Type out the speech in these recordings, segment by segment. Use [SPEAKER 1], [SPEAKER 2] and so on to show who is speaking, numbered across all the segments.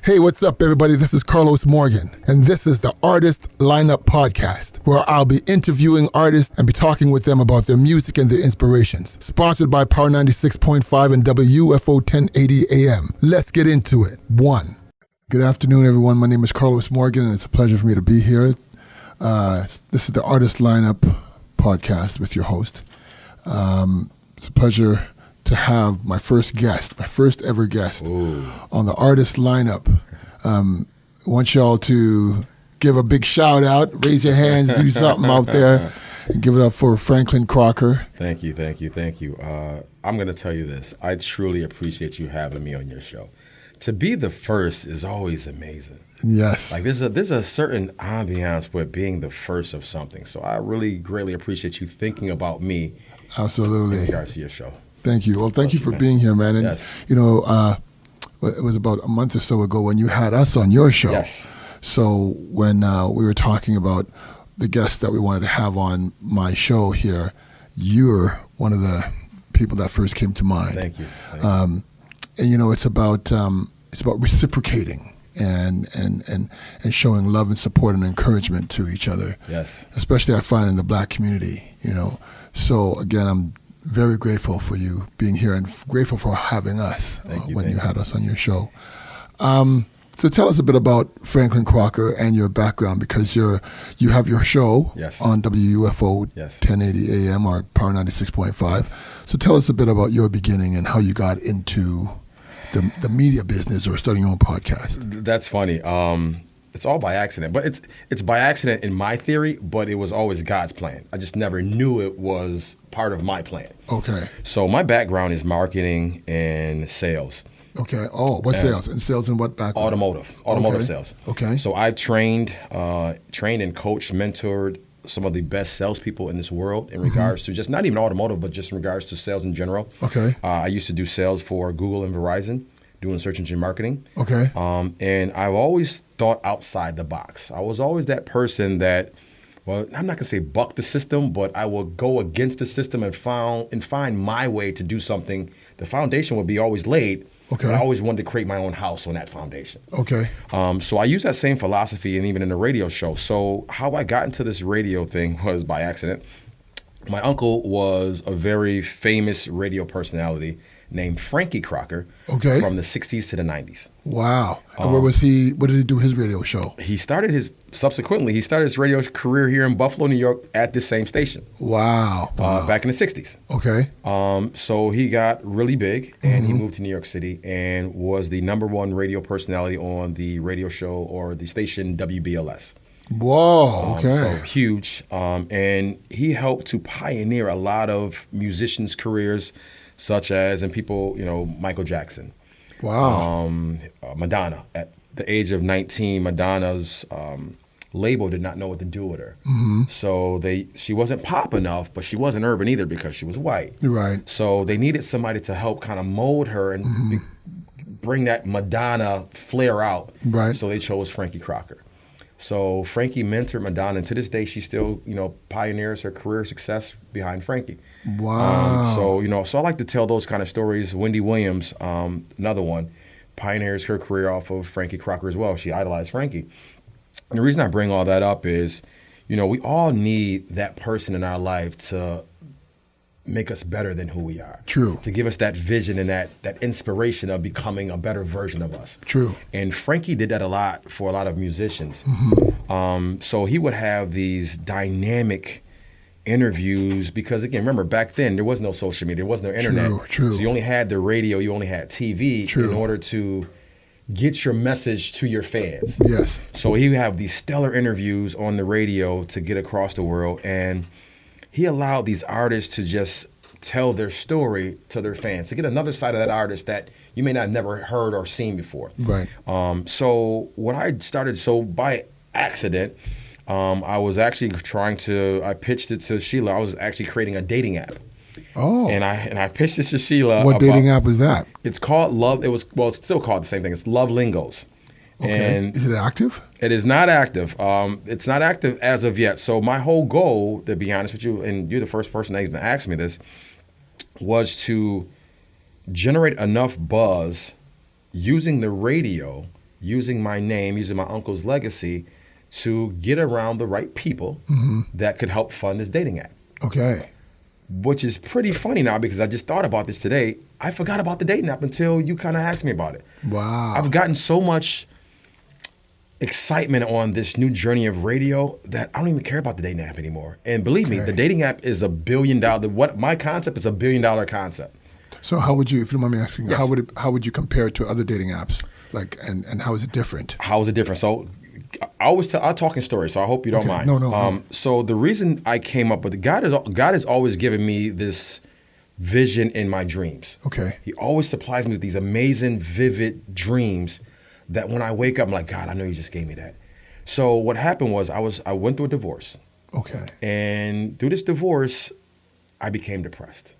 [SPEAKER 1] Hey, what's up, everybody? This is Carlos Morgan, and this is the Artist Lineup Podcast, where I'll be interviewing artists and be talking with them about their music and their inspirations. Sponsored by Power 96.5 and WFO 1080 AM. Let's get into it. 1. Good afternoon, everyone. My name is Carlos Morgan, and it's a pleasure for me to be here. This is the Artist Lineup Podcast with your host. It's a pleasure to have my first ever guest on the Artist Lineup. I want y'all to give a big shout out, raise your hands, do something out there, and give it up for Franklin Crocker.
[SPEAKER 2] Thank you. I'm going to tell you this. I truly appreciate you having me on your show. To be the first is always amazing.
[SPEAKER 1] Yes.
[SPEAKER 2] Like there's a certain ambiance with being the first of something. So I really greatly appreciate you thinking about me.
[SPEAKER 1] Absolutely.
[SPEAKER 2] In regards to your show.
[SPEAKER 1] Thank you. Well, thank you for being here, man. And,
[SPEAKER 2] yes.
[SPEAKER 1] you know, it was about a month or so ago when you had us on your show.
[SPEAKER 2] Yes.
[SPEAKER 1] So when we were talking about the guests that we wanted to have on my show here, you're one of the people that first came to mind.
[SPEAKER 2] Thank you.
[SPEAKER 1] And, you know, it's about reciprocating and showing love and support and encouragement to each other.
[SPEAKER 2] Yes.
[SPEAKER 1] Especially I find in the Black community, you know. So, again, I'm very grateful for you being here and grateful for having us when you had us on your show. So tell us a bit about Franklin Crocker and your background, because you have your show on WUFO 1080 AM or Power 96.5. So tell us a bit about your beginning and how you got into the media business or starting your own podcast.
[SPEAKER 2] That's funny. It's all by accident, but it's by accident in my theory, but it was always God's plan. I just never knew it was part of my plan.
[SPEAKER 1] Okay.
[SPEAKER 2] So my background is marketing and sales.
[SPEAKER 1] Okay. Oh, what sales? And sales and what background?
[SPEAKER 2] Automotive sales.
[SPEAKER 1] Okay.
[SPEAKER 2] So I've trained and coached, mentored some of the best salespeople in this world in regards to just not even automotive, but just in regards to sales in general.
[SPEAKER 1] Okay.
[SPEAKER 2] I used to do sales for Google and Verizon, doing search engine marketing.
[SPEAKER 1] Okay.
[SPEAKER 2] And I've always thought outside the box. I was always that person that, well, I'm not gonna say buck the system, but I will go against the system and find my way to do something. The foundation would be always laid.
[SPEAKER 1] Okay.
[SPEAKER 2] But I always wanted to create my own house on that foundation.
[SPEAKER 1] Okay.
[SPEAKER 2] So I use that same philosophy and even in the radio show. So how I got into this radio thing was by accident. My uncle was a very famous radio personality named Frankie Crocker from the 60s to the 90s.
[SPEAKER 1] Wow. And where was he? What did he do his radio show?
[SPEAKER 2] He started his radio career here in Buffalo, New York at this same station.
[SPEAKER 1] Wow.
[SPEAKER 2] Back in the 60s.
[SPEAKER 1] Okay.
[SPEAKER 2] So he got really big and he moved to New York City and was the #1 radio personality on the radio show or the station WBLS.
[SPEAKER 1] Whoa, okay.
[SPEAKER 2] So huge. And he helped to pioneer a lot of musicians' careers, such as, and people, you know, Michael Jackson.
[SPEAKER 1] Wow.
[SPEAKER 2] Madonna. At the age of 19, Madonna's label did not know what to do with her. So she wasn't pop enough, but she wasn't urban either because she was white.
[SPEAKER 1] Right.
[SPEAKER 2] So they needed somebody to help kind of mold her and bring that Madonna flair out.
[SPEAKER 1] Right.
[SPEAKER 2] So they chose Frankie Crocker. So Frankie mentored Madonna, and to this day, she still, you know, pioneers her career success behind Frankie.
[SPEAKER 1] Wow.
[SPEAKER 2] So I like to tell those kind of stories. Wendy Williams, another one, pioneers her career off of Frankie Crocker as well. She idolized Frankie. And the reason I bring all that up is, you know, we all need that person in our life to make us better than who we are.
[SPEAKER 1] True.
[SPEAKER 2] To give us that vision and that inspiration of becoming a better version of us.
[SPEAKER 1] True.
[SPEAKER 2] And Frankie did that a lot for a lot of musicians. So he would have these dynamic interviews because, again, remember, back then there was no social media, there was no internet.
[SPEAKER 1] True.
[SPEAKER 2] So you only had the radio, you only had TV in order to get your message to your fans.
[SPEAKER 1] Yes.
[SPEAKER 2] So he would have these stellar interviews on the radio to get across the world, and he allowed these artists to just tell their story to their fans, to get another side of that artist that you may not have never heard or seen before.
[SPEAKER 1] Right.
[SPEAKER 2] So what I started, by accident, I was actually I pitched it to Sheila. I was actually creating a dating app.
[SPEAKER 1] Oh.
[SPEAKER 2] And I pitched it to Sheila.
[SPEAKER 1] What dating app was that?
[SPEAKER 2] It's called Love. It's still called the same thing. It's Love Lingos.
[SPEAKER 1] Okay.
[SPEAKER 2] And
[SPEAKER 1] is it active?
[SPEAKER 2] It is not active. It's not active as of yet. So my whole goal, to be honest with you, and you're the first person that even asked me this, was to generate enough buzz using the radio using my name, using my uncle's legacy to get around the right people that could help fund this dating app.
[SPEAKER 1] Okay.
[SPEAKER 2] Which is pretty funny now because I just thought about this today. I forgot about the dating app until you kind of asked me about it.
[SPEAKER 1] Wow.
[SPEAKER 2] I've gotten so much excitement on this new journey of radio that I don't even care about the dating app anymore. And believe me, the dating app is $1 billion. My concept is $1 billion concept.
[SPEAKER 1] So how would you, if you don't mind me asking,
[SPEAKER 2] Yes.
[SPEAKER 1] how would you compare it to other dating apps? Like, and how is it different?
[SPEAKER 2] How is it different? So I'll talk in stories, so I hope you don't mind.
[SPEAKER 1] No.
[SPEAKER 2] So the reason I came up with God has always given me this vision in my dreams.
[SPEAKER 1] Okay.
[SPEAKER 2] He always supplies me with these amazing, vivid dreams that when I wake up, I'm like, God, I know you just gave me that. So what happened was I went through a divorce.
[SPEAKER 1] Okay.
[SPEAKER 2] And through this divorce, I became depressed.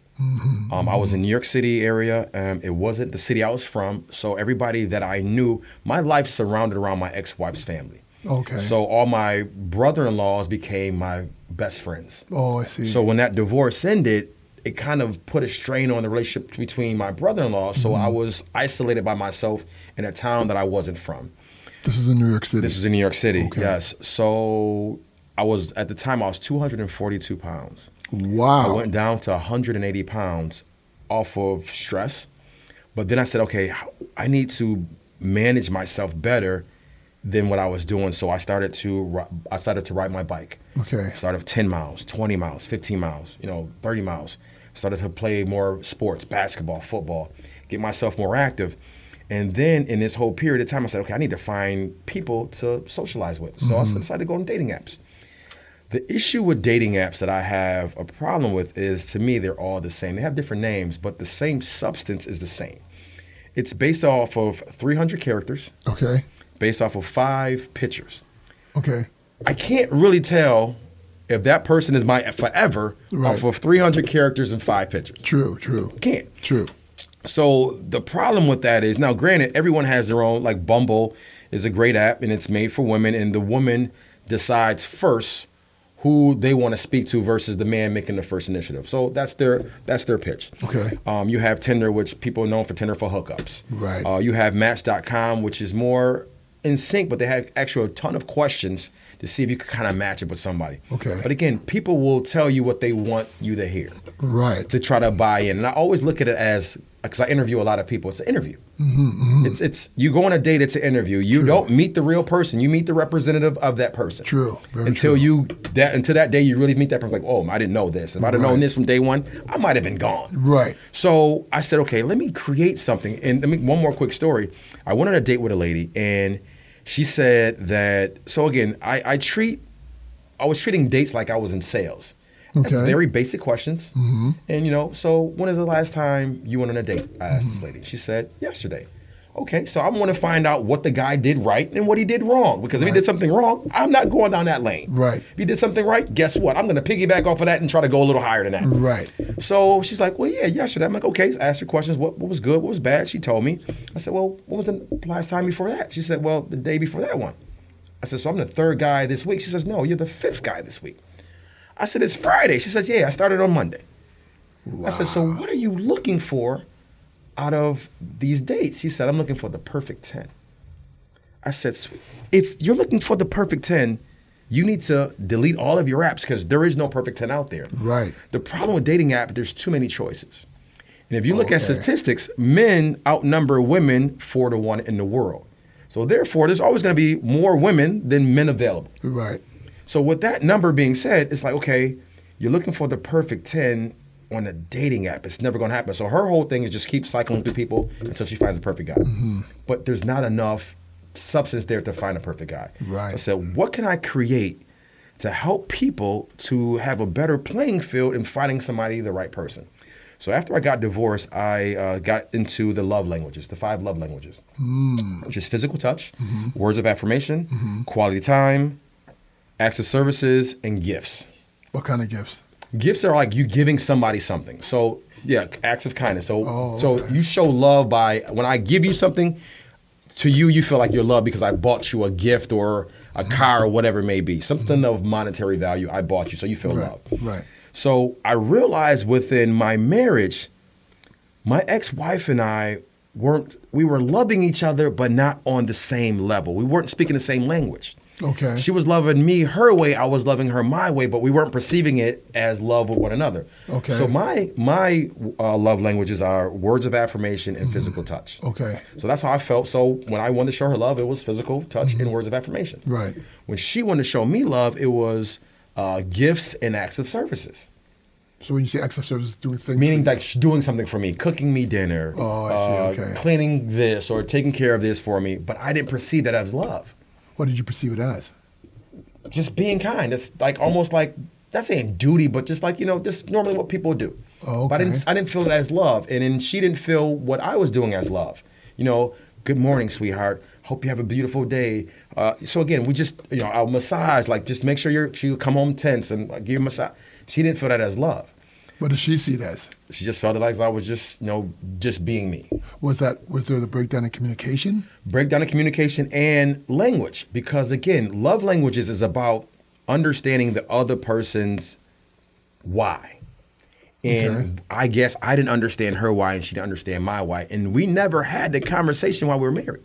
[SPEAKER 2] I was in New York City area. It wasn't the city I was from. So everybody that I knew, my life surrounded around my ex-wife's family.
[SPEAKER 1] Okay.
[SPEAKER 2] So all my brother-in-laws became my best friends.
[SPEAKER 1] Oh, I see.
[SPEAKER 2] So when that divorce ended, it kind of put a strain on the relationship between my brother-in-law. So I was isolated by myself in a town that I wasn't from.
[SPEAKER 1] This is in New York City.
[SPEAKER 2] This was in New York City,
[SPEAKER 1] Okay.
[SPEAKER 2] yes. So at the time, I was 242 pounds.
[SPEAKER 1] Wow.
[SPEAKER 2] I went down to 180 pounds off of stress. But then I said, okay, I need to manage myself better than what I was doing. So I started to ride my bike.
[SPEAKER 1] Okay.
[SPEAKER 2] Started with 10 miles, 20 miles, 15 miles, 30 miles. Started to play more sports, basketball, football, get myself more active. And then in this whole period of time, I said, okay, I need to find people to socialize with. So I decided to go on dating apps. The issue with dating apps that I have a problem with is, to me, they're all the same. They have different names, but the same substance is the same. It's based off of 300 characters,
[SPEAKER 1] Okay.
[SPEAKER 2] based off of 5 pictures.
[SPEAKER 1] Okay.
[SPEAKER 2] I can't really tell if that person is my forever
[SPEAKER 1] Right.
[SPEAKER 2] off of 300 characters and 5 pictures.
[SPEAKER 1] True.
[SPEAKER 2] Can't.
[SPEAKER 1] True.
[SPEAKER 2] So the problem with that is, now granted, everyone has their own, like Bumble is a great app and it's made for women, and the woman decides first who they want to speak to versus the man making the first initiative. So that's their pitch.
[SPEAKER 1] Okay.
[SPEAKER 2] You have Tinder, which people are known for Tinder for hookups.
[SPEAKER 1] Right.
[SPEAKER 2] You have Match.com, which is more in sync, but they have actually a ton of questions to see if you can kind of match it with somebody.
[SPEAKER 1] Okay.
[SPEAKER 2] But again, people will tell you what they want you to hear
[SPEAKER 1] Right.
[SPEAKER 2] to try to buy in. And I always look at it as, because I interview a lot of people, it's an interview. It's you go on a date, it's an interview. You don't meet the real person. You meet the representative of that person.
[SPEAKER 1] True. Very
[SPEAKER 2] Until
[SPEAKER 1] true.
[SPEAKER 2] until that day you really meet that person, like, oh, I didn't know this. If I'd have known this from day one, I might have been gone.
[SPEAKER 1] Right.
[SPEAKER 2] So I said, okay, let me create something. And let me, one more quick story. I went on a date with a lady, and she said that, so again, I was treating dates like I was in sales. That's
[SPEAKER 1] Okay.
[SPEAKER 2] very basic questions. And, so when is the last time you went on a date? I asked this lady. She said, yesterday. Okay, so I'm going to find out what the guy did right and what he did wrong. Because if he did something wrong, I'm not going down that lane.
[SPEAKER 1] Right.
[SPEAKER 2] If he did something right, guess what? I'm going to piggyback off of that and try to go a little higher than that.
[SPEAKER 1] Right.
[SPEAKER 2] So she's like, well, yeah, yesterday. I'm like, okay. I asked her questions. What was good? What was bad? She told me. I said, well, what was the last time before that? She said, well, the day before that one. I said, so I'm the 3rd guy this week. She says, no, you're the 5th guy this week. I said, it's Friday. She says, yeah, I started on Monday.
[SPEAKER 1] Wow.
[SPEAKER 2] I said, so what are you looking for out of these dates? She said, I'm looking for the perfect 10. I said, sweet. If you're looking for the perfect 10, you need to delete all of your apps because there is no perfect 10 out there.
[SPEAKER 1] Right.
[SPEAKER 2] The problem with dating app, there's too many choices. And if you look at
[SPEAKER 1] Okay.
[SPEAKER 2] statistics, men outnumber women 4-1 in the world. So therefore, there's always going to be more women than men available.
[SPEAKER 1] Right.
[SPEAKER 2] So with that number being said, it's like, okay, you're looking for the perfect 10 on a dating app. It's never going to happen. So her whole thing is just keep cycling through people until she finds the perfect guy. But there's not enough substance there to find a perfect guy.
[SPEAKER 1] Right.
[SPEAKER 2] I said, what can I create to help people to have a better playing field in finding somebody, the right person? So after I got divorced, I got into the love languages, the 5 love languages, which is physical touch, words of affirmation, quality time, acts of services, and gifts.
[SPEAKER 1] What kind of gifts?
[SPEAKER 2] Gifts are like you giving somebody something. So yeah, acts of kindness. So
[SPEAKER 1] okay.
[SPEAKER 2] You show love by, when I give you something, to you, you feel like you're loved because I bought you a gift or a car or whatever it may be. Something of monetary value, I bought you, so you feel loved.
[SPEAKER 1] Right.
[SPEAKER 2] So I realized within my marriage, my ex-wife and I we were loving each other, but not on the same level. We weren't speaking the same language.
[SPEAKER 1] Okay.
[SPEAKER 2] She was loving me her way, I was loving her my way, but we weren't perceiving it as love with one another.
[SPEAKER 1] Okay.
[SPEAKER 2] So my love languages are words of affirmation and physical touch.
[SPEAKER 1] Okay.
[SPEAKER 2] So that's how I felt. So when I wanted to show her love, it was physical touch and words of affirmation.
[SPEAKER 1] Right.
[SPEAKER 2] When she wanted to show me love, it was gifts and acts of services.
[SPEAKER 1] So when you say acts of service, doing things...
[SPEAKER 2] Meaning like doing something for me, cooking me dinner,
[SPEAKER 1] Oh, I see, okay.
[SPEAKER 2] cleaning this or taking care of this for me. But I didn't perceive that as love.
[SPEAKER 1] What did you perceive it as?
[SPEAKER 2] Just being kind. It's like almost like, not saying duty, but just like, just normally what people do.
[SPEAKER 1] Oh, okay.
[SPEAKER 2] But I didn't feel it as love. And then she didn't feel what I was doing as love. Good morning, sweetheart. Hope you have a beautiful day. So again, we just, I'll massage, like just make sure she would come home tense and give you a massage. She didn't feel that as love.
[SPEAKER 1] What does she see it as?
[SPEAKER 2] She just felt it like I was just, just being me.
[SPEAKER 1] Was there the breakdown in communication?
[SPEAKER 2] Breakdown in communication and language. Because again, love languages is about understanding the other person's why. And
[SPEAKER 1] Okay.
[SPEAKER 2] I guess I didn't understand her why and she didn't understand my why. And we never had the conversation while we were married.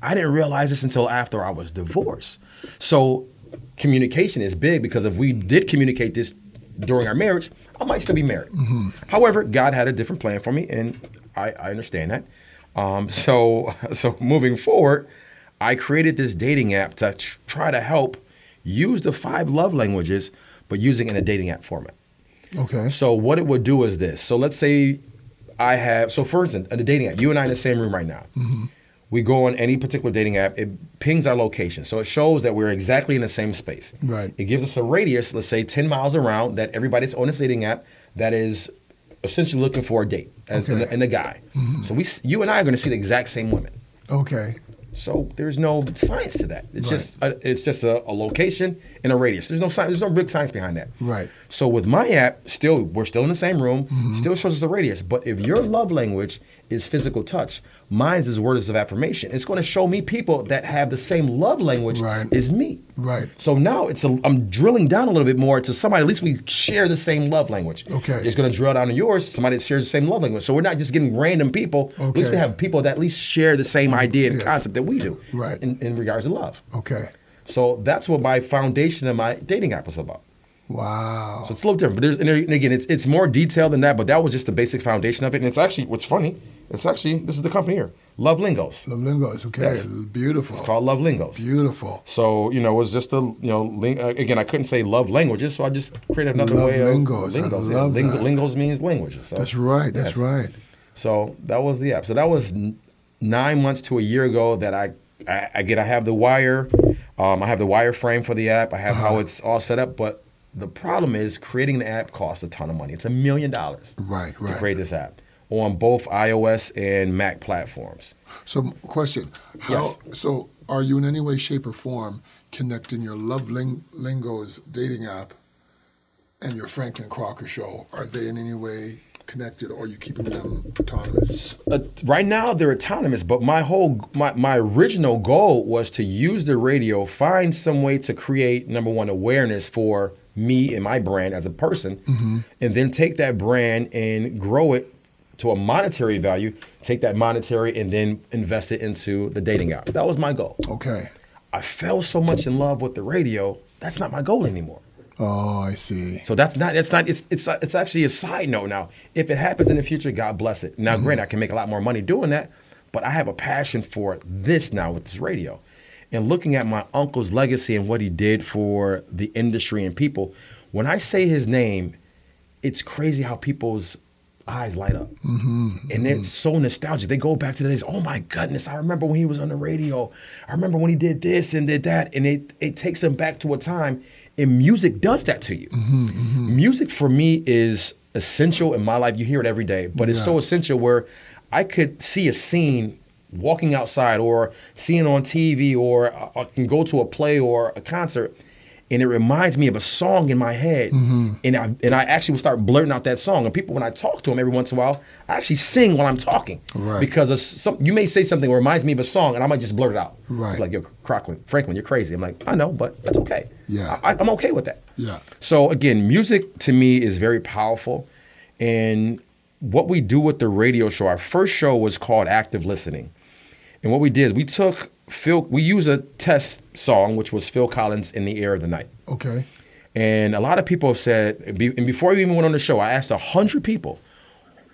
[SPEAKER 2] I didn't realize this until after I was divorced. So communication is big because if we did communicate this during our marriage, I might still be married. Mm-hmm. However, God had a different plan for me, and I understand that. So moving forward, I created this dating app to try to help use the 5 love languages, but using it in a dating app format.
[SPEAKER 1] Okay.
[SPEAKER 2] So what it would do is this. So let's say for instance, in the dating app, you and I in the same room right now. Mm-hmm. We go on any particular dating app, it pings our location. So it shows that we're exactly in the same space.
[SPEAKER 1] Right.
[SPEAKER 2] It gives us a radius, let's say 10 miles around, that everybody that's on this dating app that is essentially looking for a date
[SPEAKER 1] Okay.
[SPEAKER 2] and a guy. Mm-hmm. So you and I are going to see the exact same women.
[SPEAKER 1] Okay.
[SPEAKER 2] So there's no science to that. It's
[SPEAKER 1] Right.
[SPEAKER 2] just a location and a radius. There's no science. There's no big science behind that.
[SPEAKER 1] Right.
[SPEAKER 2] So with my app, we're still in the same room. Still shows us a radius. But if your love language is physical touch, mine's is words of affirmation. It's going to show me people that have the same love language
[SPEAKER 1] Right.
[SPEAKER 2] as me.
[SPEAKER 1] Right.
[SPEAKER 2] So now I'm drilling down a little bit more to somebody. At least we share the same love language.
[SPEAKER 1] Okay.
[SPEAKER 2] It's going to drill down to yours. Somebody that shares the same love language. So we're not just getting random people. At least we
[SPEAKER 1] Okay.
[SPEAKER 2] have people that at least share the same idea and
[SPEAKER 1] Yes.
[SPEAKER 2] concept that we do.
[SPEAKER 1] Right.
[SPEAKER 2] In regards to love.
[SPEAKER 1] Okay.
[SPEAKER 2] So that's what my foundation of my dating app was about.
[SPEAKER 1] Wow.
[SPEAKER 2] So it's a little different. But again, it's more detailed than that, but that was just the basic foundation of it. And it's actually, what's funny, this is the company here, Love Lingos.
[SPEAKER 1] Love Lingos. Okay.
[SPEAKER 2] Yes.
[SPEAKER 1] Beautiful.
[SPEAKER 2] It's called Love Lingos.
[SPEAKER 1] Beautiful.
[SPEAKER 2] So, it was just again, I couldn't say love languages, so I just created another
[SPEAKER 1] Love
[SPEAKER 2] way
[SPEAKER 1] Lingos.
[SPEAKER 2] of
[SPEAKER 1] I
[SPEAKER 2] Lingos.
[SPEAKER 1] love that.
[SPEAKER 2] Lingos means languages. So,
[SPEAKER 1] That's right. That's
[SPEAKER 2] yes.
[SPEAKER 1] right.
[SPEAKER 2] So that was the app. So that was 9 months to a year ago that I have the wire. I have the wireframe for the app. I have how it's all set up. But the problem is creating the app costs a ton of money. It's $1 million
[SPEAKER 1] Right.
[SPEAKER 2] to
[SPEAKER 1] Right.
[SPEAKER 2] create this app on both iOS and Mac platforms.
[SPEAKER 1] So, question: So, are you in any way, shape, or form connecting your Love Lingos dating app and your Franklin Crocker show? Are they in any way connected, or are you keeping them autonomous?
[SPEAKER 2] Right now they're autonomous, but my original goal was to use the radio, find some way to create, number one, awareness for me and my brand as a person, and then take that brand and grow it to a monetary value, take that monetary and then invest it into the dating app. That was my goal.
[SPEAKER 1] Okay.
[SPEAKER 2] I fell so much in love with the radio, that's not my goal anymore.
[SPEAKER 1] Oh, I see.
[SPEAKER 2] So it's actually a side note now. If it happens in the future, God bless it. Now, granted, I can make a lot more money doing that, but I have a passion for this now with this radio. And looking at my uncle's legacy and what he did for the industry and people, when I say his name, it's crazy how people's eyes light up. And they're so nostalgic. They go back to the days, oh my goodness, I remember when he was on the radio. I remember when he did this and did that. And it takes them back to a time. And music does that to you. Music for me is essential in my life. You hear it every day, but it's so essential where I could see a scene walking outside or seeing on TV, or I can go to a play or a concert, and it reminds me of a song in my head, and I actually will start blurting out that song. And people, when I talk to them every once in a while, I actually sing while I'm talking,
[SPEAKER 1] Right.
[SPEAKER 2] because you may say something that reminds me of a song, and I might just blurt it out,
[SPEAKER 1] Right.
[SPEAKER 2] like, yo, Franklin, you're crazy. I'm like, I know, but that's okay.
[SPEAKER 1] Yeah.
[SPEAKER 2] I'm okay with that.
[SPEAKER 1] Yeah.
[SPEAKER 2] So again, music to me is very powerful, and what we do with the radio show, our first show was called Active Listening. And what we did is we took we used a test song, which was Phil Collins' In the Air of the Night.
[SPEAKER 1] Okay.
[SPEAKER 2] And a lot of people have said, and before we even went on the show, I asked 100 people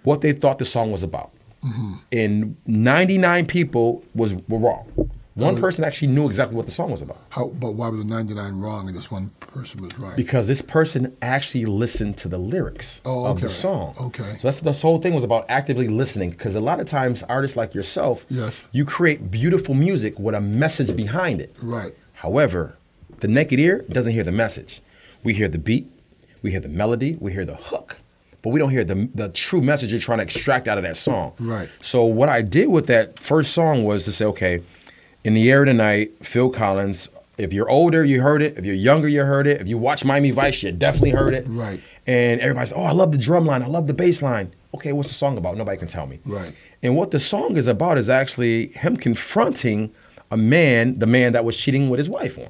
[SPEAKER 2] what they thought the song was about. Mm-hmm. And 99 people were wrong. One person actually knew exactly what the song was about.
[SPEAKER 1] But why were the 99 wrong and this one person was right?
[SPEAKER 2] Because this person actually listened to the lyrics of the song.
[SPEAKER 1] Okay.
[SPEAKER 2] So this whole thing was about actively listening, because a lot of times artists like yourself,
[SPEAKER 1] yes,
[SPEAKER 2] you create beautiful music with a message behind it.
[SPEAKER 1] Right.
[SPEAKER 2] However, the naked ear doesn't hear the message. We hear the beat, we hear the melody, we hear the hook, but we don't hear the true message you're trying to extract out of that song.
[SPEAKER 1] Right.
[SPEAKER 2] So what I did with that first song was to say, okay, In the Air of the Night, Phil Collins. If you're older, you heard it. If you're younger, you heard it. If you watch Miami Vice, you definitely heard it.
[SPEAKER 1] Right.
[SPEAKER 2] And everybody's, I love the drum line. I love the bass line. Okay, what's the song about? Nobody can tell me.
[SPEAKER 1] Right.
[SPEAKER 2] And what the song is about is actually him confronting the man that was cheating with his wife on.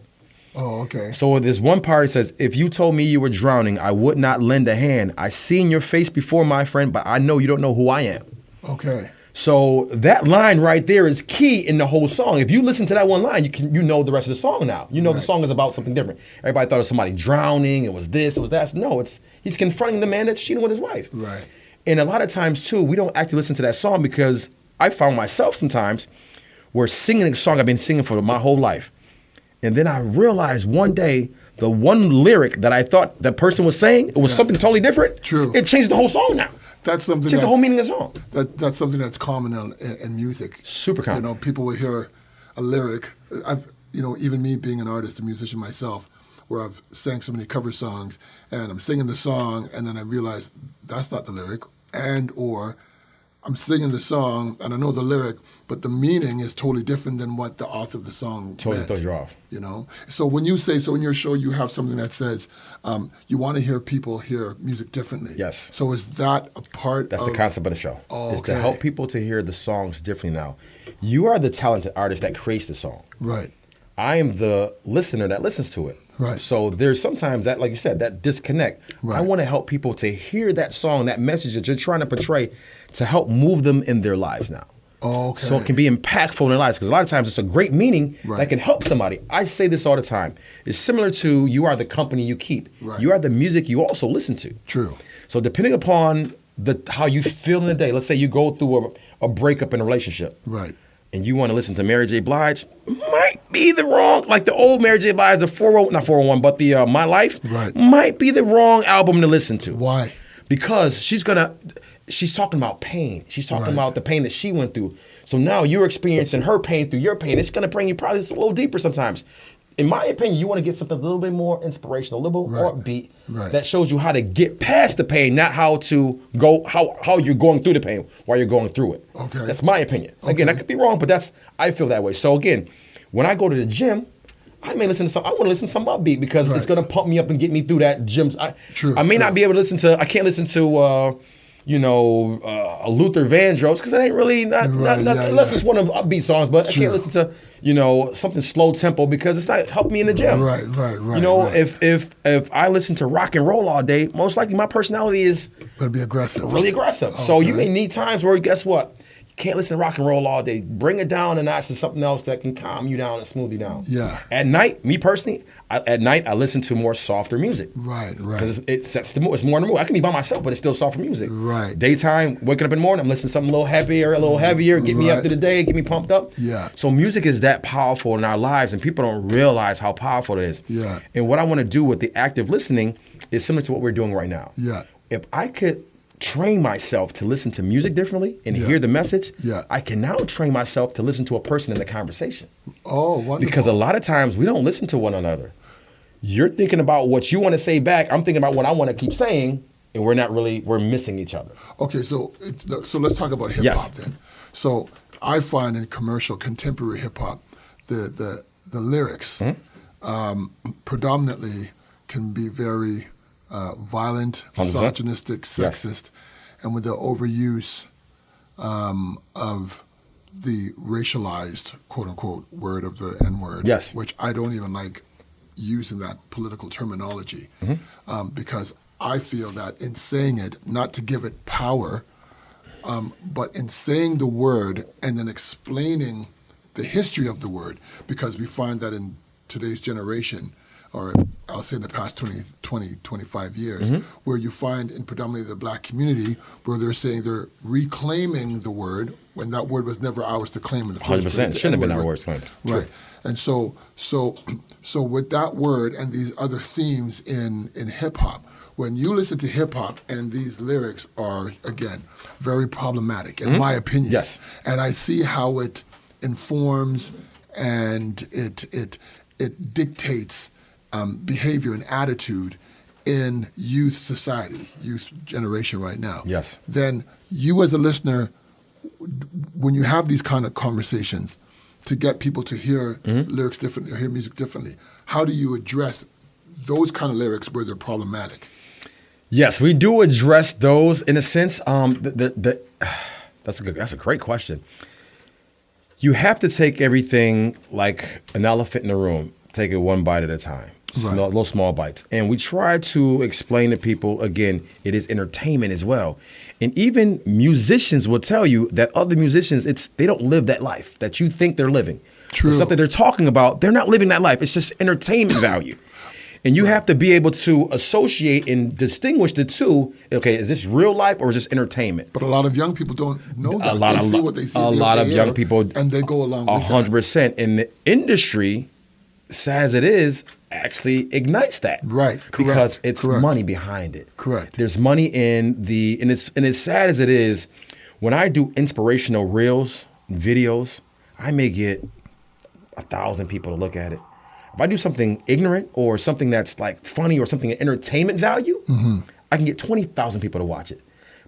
[SPEAKER 1] Oh, okay.
[SPEAKER 2] So there's one part that says, if you told me you were drowning, I would not lend a hand. I seen your face before, my friend, but I know you don't know who I am.
[SPEAKER 1] Okay.
[SPEAKER 2] So that line right there is key in the whole song. If you listen to that one line, you know the rest of the song now. You know the song is about something different. Everybody thought it was somebody drowning, it was this, it was that. No, he's confronting the man that's cheating with his wife.
[SPEAKER 1] Right.
[SPEAKER 2] And a lot of times too, we don't actually listen to that song, because I found myself sometimes where singing a song I've been singing for my whole life. And then I realized one day the one lyric that I thought that person was saying, it was something totally different.
[SPEAKER 1] True.
[SPEAKER 2] It changed the whole song now.
[SPEAKER 1] That's something.
[SPEAKER 2] Just the whole meaning of the song.
[SPEAKER 1] That's something that's common in music.
[SPEAKER 2] Super common.
[SPEAKER 1] You know, people will hear a lyric. Even me being an artist, a musician myself, where I've sang so many cover songs, and I'm singing the song, and then I realize that's not the lyric, or I'm singing the song and I know the lyric, but the meaning is totally different than what the author of the song
[SPEAKER 2] totally
[SPEAKER 1] meant,
[SPEAKER 2] throws you off.
[SPEAKER 1] You know? So when you say, in your show you have something that says you want to hear people hear music differently.
[SPEAKER 2] Yes.
[SPEAKER 1] So is that a part
[SPEAKER 2] That's the concept of the show.
[SPEAKER 1] Oh,
[SPEAKER 2] is
[SPEAKER 1] okay.
[SPEAKER 2] to help people to hear the songs differently now. You are the talented artist that creates the song.
[SPEAKER 1] Right.
[SPEAKER 2] I am the listener that listens to it.
[SPEAKER 1] Right.
[SPEAKER 2] So there's sometimes that, like you said, that disconnect.
[SPEAKER 1] Right.
[SPEAKER 2] I want to help people to hear that song, that message that you're trying to portray, to help move them in their lives now.
[SPEAKER 1] Oh, okay.
[SPEAKER 2] So it can be impactful in their lives, because a lot of times it's a great meaning that can help somebody. I say this all the time. It's similar to you are the company you keep.
[SPEAKER 1] Right.
[SPEAKER 2] You are the music you also listen to.
[SPEAKER 1] True.
[SPEAKER 2] So depending upon how you feel in the day, let's say you go through a breakup in a relationship.
[SPEAKER 1] Right.
[SPEAKER 2] And you want to listen to Mary J. Blige, might be the wrong, like the old Mary J. Blige, not 401, but the My Life, might be the wrong album to listen to.
[SPEAKER 1] Why?
[SPEAKER 2] Because she's talking about pain. She's talking about the pain that she went through. So now you're experiencing her pain through your pain. It's going to bring you probably just a little deeper sometimes. In my opinion, you want to get something a little bit more inspirational, a little bit more upbeat, that shows you how to get past the pain, not how to go, how you're going through the pain while you're going through it.
[SPEAKER 1] Okay.
[SPEAKER 2] That's my opinion. Again, I could be wrong, but I feel that way. So again, when I go to the gym, I want to listen to some upbeat, because it's going to pump me up and get me through that gym. I may not be able to I can't listen to, a Luther Vandross, because that ain't really unless it's one of the upbeat songs. But I can't listen to something slow tempo, because it's not helping me in the gym.
[SPEAKER 1] Right.
[SPEAKER 2] If I listen to rock and roll all day, most likely my personality is
[SPEAKER 1] gonna be aggressive,
[SPEAKER 2] really aggressive.
[SPEAKER 1] Okay.
[SPEAKER 2] So you may need times where, guess what? You can't listen to rock and roll all day. Bring it down a notch to something else that can calm you down and smooth you down.
[SPEAKER 1] Yeah.
[SPEAKER 2] At night, me personally, at night I listen to more softer music.
[SPEAKER 1] Right.
[SPEAKER 2] Because it sets the mood. It's more in the mood. I can be by myself, but it's still softer music.
[SPEAKER 1] Right.
[SPEAKER 2] Daytime, waking up in the morning, I'm listening to something a little happier, a little heavier, get me up to the day, get me pumped up.
[SPEAKER 1] Yeah.
[SPEAKER 2] So music is that powerful in our lives, and people don't realize how powerful it is.
[SPEAKER 1] Yeah.
[SPEAKER 2] And what I want to do with the active listening is similar to what we're doing right now.
[SPEAKER 1] Yeah.
[SPEAKER 2] If I could train myself to listen to music differently and hear the message, I can now train myself to listen to a person in the conversation.
[SPEAKER 1] Oh, wonderful.
[SPEAKER 2] Because a lot of times we don't listen to one another. You're thinking about what you want to say back. I'm thinking about what I want to keep saying, and we're missing each other.
[SPEAKER 1] Okay, so let's talk about hip hop then. So I find in commercial contemporary hip hop, the lyrics predominantly can be very violent,
[SPEAKER 2] 100%.
[SPEAKER 1] misogynistic, sexist, and with the overuse of the racialized, quote unquote, word of the N-word, which I don't even like using that political terminology, because I feel that in saying it, not to give it power, But in saying the word and then explaining the history of the word, because we find that in today's generation, or I'll say in the past 20, 25 years, where you find in predominantly the black community, where they're saying they're reclaiming the word when that word was never ours to claim in the first place.
[SPEAKER 2] 100%. Shouldn't have been our words claimed.
[SPEAKER 1] Right. And so with that word and these other themes in hip hop, when you listen to hip hop and these lyrics are, again, very problematic, in my opinion.
[SPEAKER 2] Yes.
[SPEAKER 1] And I see how it informs and it dictates behavior and attitude in youth society, youth generation right now.
[SPEAKER 2] Yes.
[SPEAKER 1] Then you as a listener, when you have these kind of conversations to get people to hear lyrics differently or hear music differently, how do you address those kind of lyrics where they're problematic?
[SPEAKER 2] Yes, we do address those in a sense. That's a great question. You have to take everything like an elephant in the room, take it one bite at a time.
[SPEAKER 1] Right.
[SPEAKER 2] Little small bites. And we try to explain to people, again, it is entertainment as well. And even musicians will tell you that other musicians, they don't live that life that you think they're living.
[SPEAKER 1] True.
[SPEAKER 2] The stuff that they're talking about, they're not living that life. It's just entertainment value. And you have to be able to associate and distinguish the two. Okay, is this real life or is this entertainment?
[SPEAKER 1] But a lot of young people don't know that.
[SPEAKER 2] They see
[SPEAKER 1] what they see.
[SPEAKER 2] A lot of young people,
[SPEAKER 1] and they go along with
[SPEAKER 2] 100%. And the industry, sad as it is, actually ignites that.
[SPEAKER 1] Right.
[SPEAKER 2] Because it's money behind it.
[SPEAKER 1] Correct.
[SPEAKER 2] There's money in and it's sad as it is, when I do inspirational reels, videos, I may get 1,000 people to look at it. If I do something ignorant or something that's like funny or something entertainment value, I can get 20,000 people to watch it.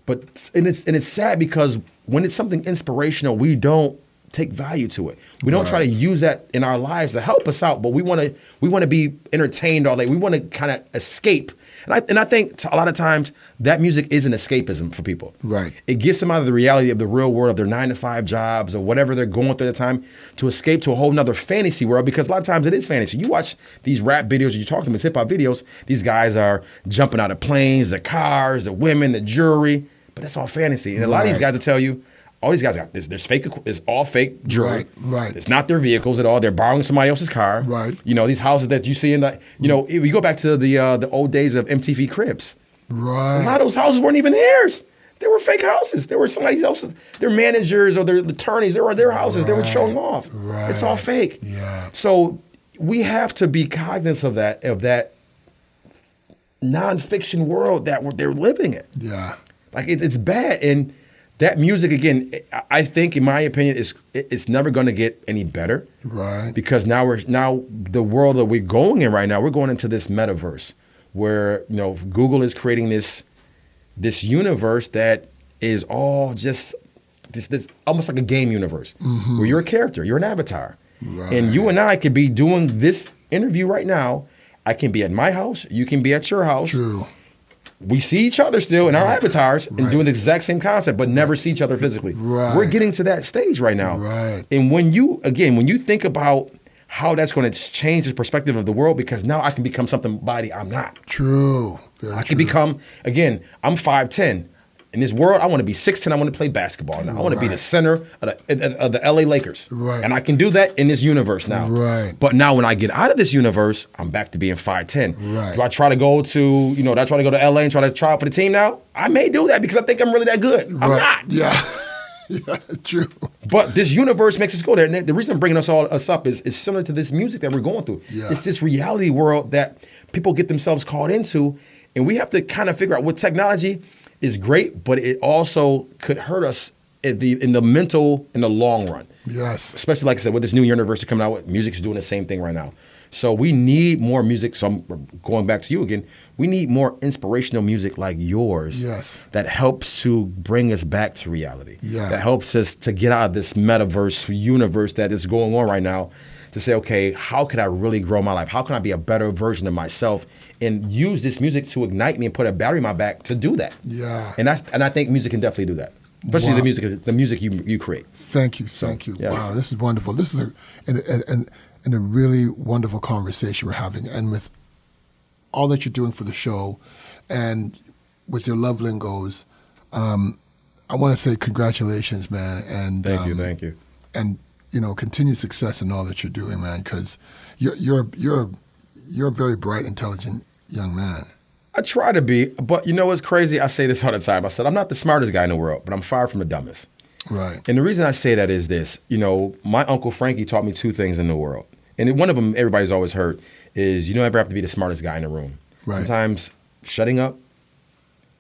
[SPEAKER 2] But it's sad because when it's something inspirational, we don't take value to it. We don't try to use that in our lives to help us out, but we want to be entertained all day. We want to kind of escape. And I think a lot of times that music is an escapism for people.
[SPEAKER 1] Right.
[SPEAKER 2] It gets them out of the reality of the real world, of their 9-to-5 jobs or whatever they're going through at the time, to escape to a whole nother fantasy world, because a lot of times it is fantasy. You watch these rap videos, you talk to them as hip hop videos, these guys are jumping out of planes, the cars, the women, the jewelry, but that's all fantasy. And a lot of these guys will tell you, all these guys got there's fake. It's all fake jewelry.
[SPEAKER 1] Right.
[SPEAKER 2] It's not their vehicles at all. They're borrowing somebody else's car.
[SPEAKER 1] Right.
[SPEAKER 2] You know, these houses that you see in the. You know, if you go back to the old days of MTV Cribs.
[SPEAKER 1] Right.
[SPEAKER 2] A lot of those houses weren't even theirs. They were fake houses. They were somebody else's. Their managers or their attorneys. They were their houses. They were showing off.
[SPEAKER 1] Right.
[SPEAKER 2] It's all fake.
[SPEAKER 1] Yeah.
[SPEAKER 2] So we have to be cognizant of that nonfiction world that they're living in.
[SPEAKER 1] Yeah.
[SPEAKER 2] Like it's bad. And that music, again, I think, in my opinion, it's never going to get any better.
[SPEAKER 1] Right.
[SPEAKER 2] Because now the world that we're going in right now, we're going into this metaverse where, you know, Google is creating this universe that is all just this almost like a game universe where you're a character, you're an avatar.
[SPEAKER 1] Right.
[SPEAKER 2] And you and I could be doing this interview right now. I can be at my house, you can be at your house.
[SPEAKER 1] True.
[SPEAKER 2] We see each other still in our avatars and doing the exact same concept, but never see each other physically.
[SPEAKER 1] Right.
[SPEAKER 2] We're getting to that stage right now.
[SPEAKER 1] Right.
[SPEAKER 2] And when you think about how that's going to change the perspective of the world, because now I can become somebody I'm not.
[SPEAKER 1] True.
[SPEAKER 2] I can become, again, I'm 5'10". In this world, I want to be 6'10". I want to play basketball now. I want to be the center of the LA Lakers.
[SPEAKER 1] Right.
[SPEAKER 2] And I can do that in this universe now.
[SPEAKER 1] Right.
[SPEAKER 2] But now when I get out of this universe, I'm back to being 5'10".
[SPEAKER 1] Right.
[SPEAKER 2] Do I try to go to, do I try to go to LA and try to try out for the team now? I may do that because I think I'm really that good. I'm not.
[SPEAKER 1] Yeah. Yeah, true.
[SPEAKER 2] But this universe makes us go there. And the reason I'm bringing us up is similar to this music that we're going through.
[SPEAKER 1] Yeah.
[SPEAKER 2] It's this reality world that people get themselves caught into. And we have to kind of figure out what technology is great, but it also could hurt us in the mental, in the long run.
[SPEAKER 1] Yes.
[SPEAKER 2] Especially, like I said, with this new universe coming out with, music's doing the same thing right now. So we need more music. So I'm going back to you again. We need more inspirational music like yours.
[SPEAKER 1] Yes.
[SPEAKER 2] That helps to bring us back to reality.
[SPEAKER 1] Yeah.
[SPEAKER 2] That helps us to get out of this metaverse universe that is going on right now, to say, okay, how can I really grow my life? How can I be a better version of myself and use this music to ignite me and put a battery in my back to do that?
[SPEAKER 1] Yeah.
[SPEAKER 2] And I think music can definitely do that. Especially
[SPEAKER 1] Wow.
[SPEAKER 2] the music you create.
[SPEAKER 1] Thank you.
[SPEAKER 2] Yes.
[SPEAKER 1] Wow, this is wonderful. This is a really wonderful conversation we're having. And with all that you're doing for the show and with your love lingos, I want to say congratulations, man, and
[SPEAKER 2] Thank you.
[SPEAKER 1] and continued success in all that you're doing, man. Because you're a very bright, intelligent young man.
[SPEAKER 2] I try to be, but you know what's crazy? I say this all the time. I said I'm not the smartest guy in the world, but I'm far from the dumbest.
[SPEAKER 1] Right.
[SPEAKER 2] And the reason I say that is this. My Uncle Frankie taught me two things in the world, and one of them everybody's always heard is you don't ever have to be the smartest guy in the room.
[SPEAKER 1] Right.
[SPEAKER 2] Sometimes shutting up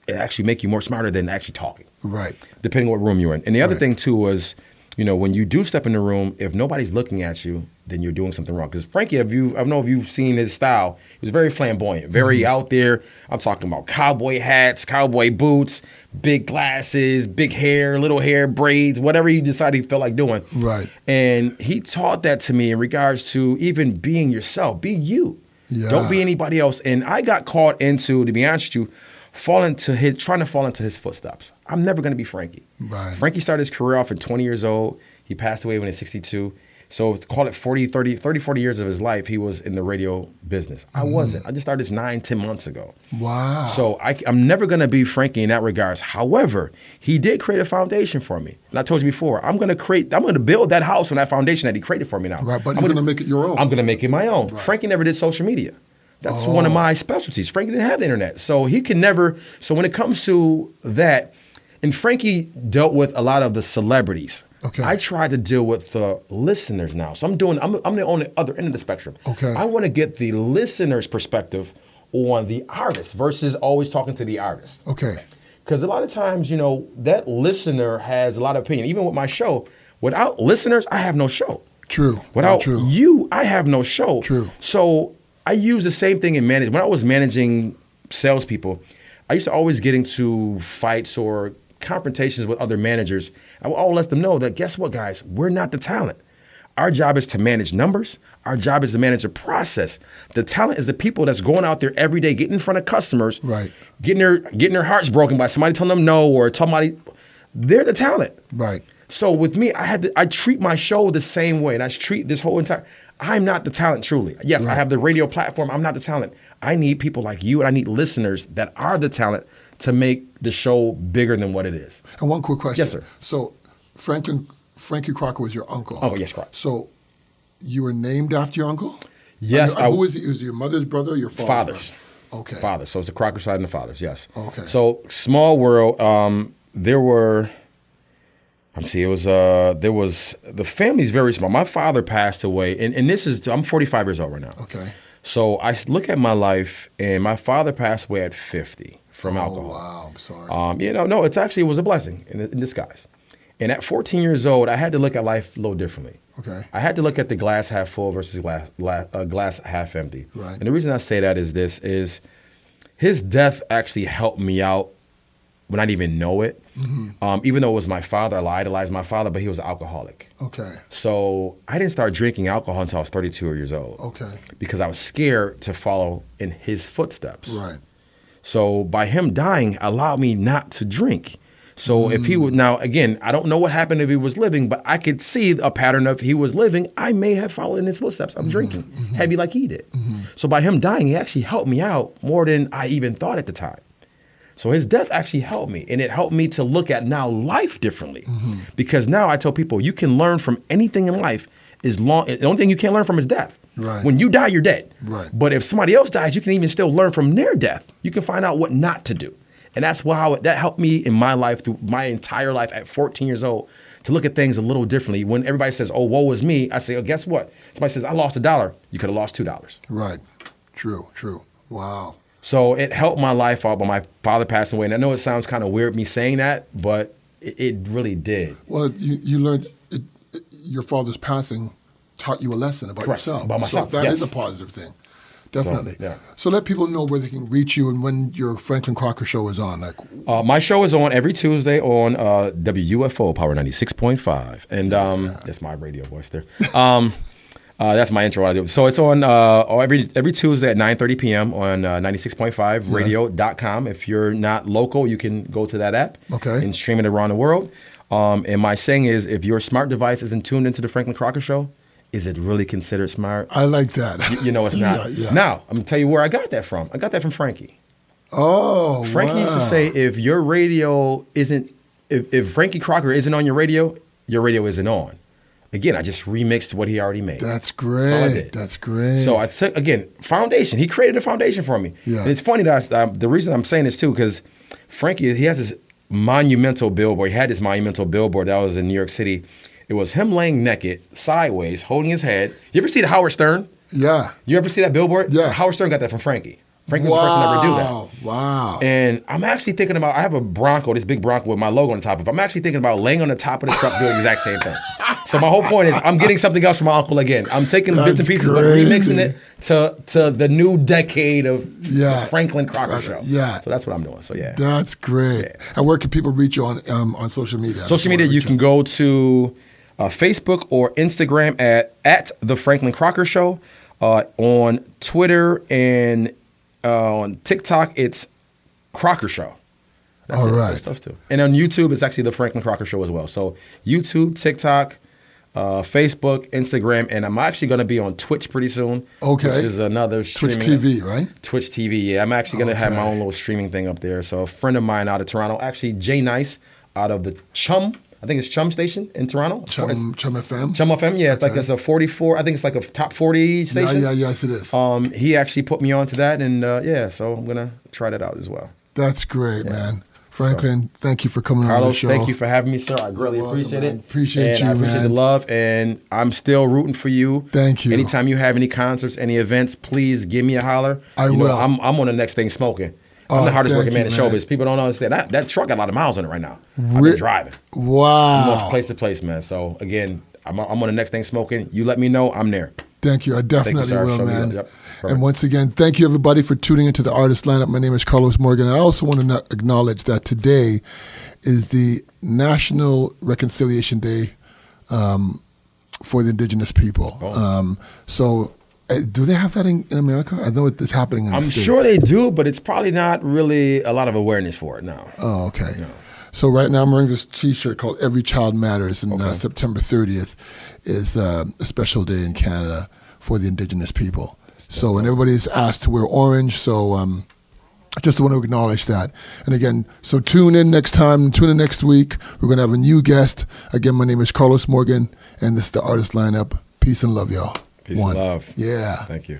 [SPEAKER 2] it actually make you more smarter than actually talking.
[SPEAKER 1] Right.
[SPEAKER 2] Depending on what room you're in. And the other
[SPEAKER 1] Right.
[SPEAKER 2] thing too was, when you do step in the room, if nobody's looking at you, then you're doing something wrong. Because Frankie, I don't know if you've seen his style. He was very flamboyant, very out there. I'm talking about cowboy hats, cowboy boots, big glasses, big hair, little hair, braids, whatever he decided he felt like doing.
[SPEAKER 1] Right.
[SPEAKER 2] And he taught that to me in regards to even being yourself. Be you.
[SPEAKER 1] Yeah.
[SPEAKER 2] Don't be anybody else. And I got caught into, to be honest with you, trying to fall into his footsteps. I'm never going to be Frankie.
[SPEAKER 1] Right.
[SPEAKER 2] Frankie started his career off at 20 years old. He passed away when he was 62. So call it 40 years of his life, he was in the radio business. I wasn't. I just started this 9-10 months ago.
[SPEAKER 1] Wow.
[SPEAKER 2] So I'm never going to be Frankie in that regards. However, he did create a foundation for me. And I told you before, I'm going to build that house on that foundation that he created for me now.
[SPEAKER 1] Right, but you're going to make it your own.
[SPEAKER 2] I'm going to make it my own.
[SPEAKER 1] Right.
[SPEAKER 2] Frankie never did social media. That's one of my specialties. Frankie didn't have the internet. So he can never, so when it comes to that, and Frankie dealt with a lot of the celebrities.
[SPEAKER 1] Okay.
[SPEAKER 2] I try to deal with the listeners now. So I'm the other end of the spectrum.
[SPEAKER 1] Okay.
[SPEAKER 2] I want to get the listener's perspective on the artist versus always talking to the artist.
[SPEAKER 1] Okay.
[SPEAKER 2] Because a lot of times, that listener has a lot of opinion. Even with my show, without listeners, I have no show.
[SPEAKER 1] True.
[SPEAKER 2] Without
[SPEAKER 1] True.
[SPEAKER 2] you, I have no show.
[SPEAKER 1] True.
[SPEAKER 2] So I use the same thing in management. When I was managing salespeople, I used to always get into fights or confrontations with other managers. I would always let them know that, guess what, guys? We're not the talent. Our job is to manage numbers. Our job is to manage a process. The talent is the people that's going out there every day, getting in front of customers,
[SPEAKER 1] Right.
[SPEAKER 2] getting their hearts broken by somebody telling them no or somebody. They're the talent.
[SPEAKER 1] Right.
[SPEAKER 2] So with me, I treat my show the same way, and I treat this whole entire. I'm not the talent, truly. Yes, I have the radio platform. I'm not the talent. I need people like you, and I need listeners that are the talent to make the show bigger than what it is.
[SPEAKER 1] And one quick question.
[SPEAKER 2] Yes, sir.
[SPEAKER 1] So Frankie Crocker was your uncle.
[SPEAKER 2] Oh, yes, correct.
[SPEAKER 1] So you were named after your uncle?
[SPEAKER 2] Yes.
[SPEAKER 1] And who is he? Was it your mother's brother or your
[SPEAKER 2] Father's.
[SPEAKER 1] Okay.
[SPEAKER 2] Father. So it's the Crocker side and the father's, yes.
[SPEAKER 1] Okay.
[SPEAKER 2] So small world, there was, the family's very small. My father passed away, and I'm 45 years old right now.
[SPEAKER 1] Okay.
[SPEAKER 2] So I look at my life, and my father passed away at 50 from alcohol.
[SPEAKER 1] Wow. I'm sorry.
[SPEAKER 2] No, it was a blessing in disguise. And at 14 years old, I had to look at life a little differently.
[SPEAKER 1] Okay.
[SPEAKER 2] I had to look at the glass half full versus glass half empty.
[SPEAKER 1] Right.
[SPEAKER 2] And the reason I say that is his death actually helped me out when I didn't even know it. Mm-hmm. Even though it was my father, I idolized my father, but he was an alcoholic.
[SPEAKER 1] Okay.
[SPEAKER 2] So I didn't start drinking alcohol until I was 32 years old.
[SPEAKER 1] Okay.
[SPEAKER 2] Because I was scared to follow in his footsteps.
[SPEAKER 1] Right.
[SPEAKER 2] So by him dying allowed me not to drink. So if he would, now again, I don't know what happened if he was living, but I could see a pattern of he was living, I may have followed in his footsteps. I'm drinking heavy like he did. So by him dying, he actually helped me out more than I even thought at the time. So his death actually helped me, and it helped me to look at now life differently. Because now I tell people you can learn from anything in life the only thing you can't learn from is death.
[SPEAKER 1] Right.
[SPEAKER 2] When you die, you're dead.
[SPEAKER 1] Right.
[SPEAKER 2] But if somebody else dies, you can even still learn from their death. You can find out what not to do. And that's why that helped me in my life, through my entire life at 14 years old, to look at things a little differently. When everybody says, oh, woe is me, I say, oh, guess what? Somebody says, I lost $1. You could have lost $2.
[SPEAKER 1] Right. True. Wow.
[SPEAKER 2] So it helped my life out, but my father passed away. And I know it sounds kind of weird me saying that, but it really did.
[SPEAKER 1] Well, you learned your father's passing taught you a lesson about
[SPEAKER 2] Correct.
[SPEAKER 1] yourself.
[SPEAKER 2] About myself,
[SPEAKER 1] So that
[SPEAKER 2] yes.
[SPEAKER 1] is a positive thing. Definitely.
[SPEAKER 2] So, yeah.
[SPEAKER 1] So let people know where they can reach you and when your Franklin Crocker show is on.
[SPEAKER 2] My show is on every Tuesday on WUFO Power 96.5. And that's my radio voice there. That's my intro. I do. So it's on every Tuesday at 9:30 p.m. on 96.5 radio.com. If you're not local, you can go to that app and stream it around the world. And my saying is, if your smart device isn't tuned into the Franklin Crocker Show, is it really considered smart?
[SPEAKER 1] I like that.
[SPEAKER 2] You know it's not.
[SPEAKER 1] Yeah.
[SPEAKER 2] Now, I'm going to tell you where I got that from. I got that from Frankie.
[SPEAKER 1] Oh,
[SPEAKER 2] Frankie used to say, if your radio isn't if Frankie Crocker isn't on your radio isn't on. Again, I just remixed what he already made.
[SPEAKER 1] That's great.
[SPEAKER 2] That's all I did.
[SPEAKER 1] That's great.
[SPEAKER 2] So I took, again, foundation. He created a foundation for me.
[SPEAKER 1] Yeah.
[SPEAKER 2] And it's funny that the reason I'm saying this too, because Frankie, he has this monumental billboard. He had this monumental billboard that was in New York City. It was him laying naked, sideways, holding his head. You ever see the Howard Stern?
[SPEAKER 1] Yeah.
[SPEAKER 2] You ever see that billboard?
[SPEAKER 1] Yeah.
[SPEAKER 2] Howard Stern got that from Frankie. Frankie was the first one to ever do that.
[SPEAKER 1] Wow.
[SPEAKER 2] And I'm actually thinking about, I have a Bronco, this big Bronco with my logo on the top of it. I'm actually thinking about laying on the top of the truck doing the exact same thing. So my whole point is I'm getting something else from my uncle again. I'm taking bits and pieces, but remixing it to the new decade of the Franklin Crocker Show.
[SPEAKER 1] Yeah.
[SPEAKER 2] So that's what I'm doing. So yeah.
[SPEAKER 1] That's great.
[SPEAKER 2] Yeah.
[SPEAKER 1] And where can people reach you on social media?
[SPEAKER 2] Social media, you can go to Facebook or Instagram at The Franklin Crocker Show. On Twitter and on TikTok, it's Crocker Show. That's
[SPEAKER 1] All
[SPEAKER 2] it.
[SPEAKER 1] right.
[SPEAKER 2] Those stuff too. And on YouTube, it's actually The Franklin Crocker Show as well. So YouTube, TikTok, Facebook, Instagram, and I'm actually going to be on Twitch pretty soon.
[SPEAKER 1] Okay.
[SPEAKER 2] Which is another streaming.
[SPEAKER 1] Twitch TV, right?
[SPEAKER 2] Twitch TV, yeah. I'm actually going to have my own little streaming thing up there. So a friend of mine out of Toronto, actually Jay Nice, out of the Chum, I think it's Chum Station in Toronto.
[SPEAKER 1] Chum FM?
[SPEAKER 2] Chum FM, yeah. It's like it's a 44, I think it's like a top 40 station.
[SPEAKER 1] Yes, it is.
[SPEAKER 2] He actually put me onto that, and so I'm going to try that out as well.
[SPEAKER 1] That's great, man. Franklin, thank you for coming on the show.
[SPEAKER 2] Carlos, thank you for having me, sir. I greatly appreciate it.
[SPEAKER 1] Appreciate you,
[SPEAKER 2] I appreciate
[SPEAKER 1] man.
[SPEAKER 2] the love, and I'm still rooting for you.
[SPEAKER 1] Thank you.
[SPEAKER 2] Anytime you have any concerts, any events, please give me a holler.
[SPEAKER 1] I will.
[SPEAKER 2] I'm on the next thing smoking. I'm the hardest working man in showbiz. People don't understand. That truck got a lot of miles on it right now. I've been driving.
[SPEAKER 1] Wow.
[SPEAKER 2] I'm going from place to place, man. So, again, I'm on the next thing smoking. You let me know, I'm there.
[SPEAKER 1] Thank you. I definitely
[SPEAKER 2] sir.
[SPEAKER 1] will,
[SPEAKER 2] Show me
[SPEAKER 1] man.
[SPEAKER 2] love. Yep.
[SPEAKER 1] And once again, thank you, everybody, for tuning into the Artist Lineup. My name is Carlos Morgan. And I also want to acknowledge that today is the National Reconciliation Day for the Indigenous people. So do they have that in America? I know it's happening in the States.
[SPEAKER 2] I'm sure they do, but it's probably not really a lot of awareness for it now.
[SPEAKER 1] Oh, okay.
[SPEAKER 2] No.
[SPEAKER 1] So right now I'm wearing this T-shirt called Every Child Matters, and September 30th is a special day in Canada for the Indigenous people. So, and everybody's asked to wear orange, so I just want to acknowledge that. And again, so tune in next time, tune in next week. We're going to have a new guest. Again, my name is Carlos Morgan, and this is the Artist Lineup. Peace and love, y'all.
[SPEAKER 2] Peace and love.
[SPEAKER 1] Yeah.
[SPEAKER 2] Thank you.